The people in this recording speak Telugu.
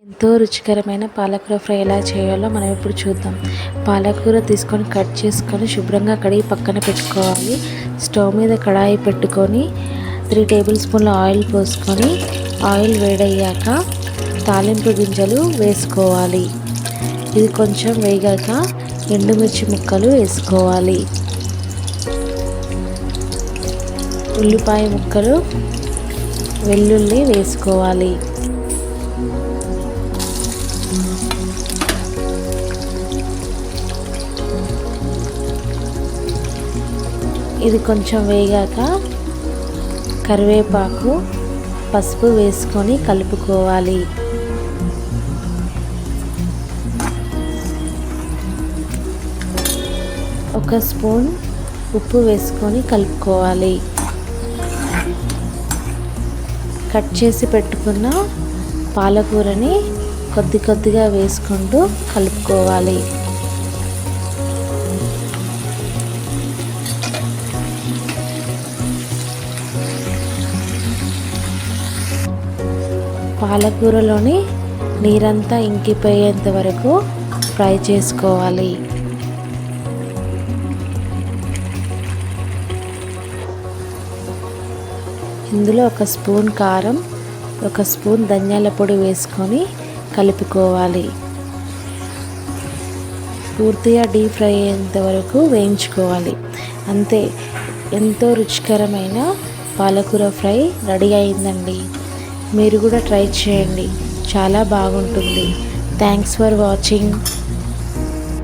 ఎంతో రుచికరమైన పాలకూర ఫ్రై ఎలా చేయాలో మనం ఇప్పుడు చూద్దాం. పాలకూర తీసుకొని కట్ చేసుకొని శుభ్రంగా కడిగి పక్కన పెట్టుకోవాలి. స్టవ్ మీద కడాయి పెట్టుకొని 3 టేబుల్ స్పూన్ల ఆయిల్ పోసుకొని ఆయిల్ వేడయ్యాక తాలింపు గింజలు వేసుకోవాలి. ఇది కొంచెం వేగాక ఎండుమిర్చి ముక్కలు వేసుకోవాలి. ఉల్లిపాయ ముక్కలు, వెల్లుల్లి వేసుకోవాలి. ఇది కొంచెం వేగాక కరివేపాకు, పసుపు వేసుకొని కలుపుకోవాలి. ఒక స్పూన్ ఉప్పు వేసుకొని కలుపుకోవాలి. కట్ చేసి పెట్టుకున్న పాలకూరని కొద్దిగా వేసుకుంటూ కలుపుకోవాలి. పాలకూరలోని నీరంతా ఇంకిపోయేంత వరకు ఫ్రై చేసుకోవాలి. ఇందులో ఒక స్పూన్ కారం, ఒక స్పూన్ ధనియాల పొడి వేసుకొని కలుపుకోవాలి. పూర్తిగా డీప్ ఫ్రై అయ్యేంత వరకు వేయించుకోవాలి. అంతే, ఎంతో రుచికరమైన పాలకూర ఫ్రై రెడీ అయిందండి. మీరు కూడా ట్రై చేయండి, చాలా బాగుంటుంది. Thanks for watching.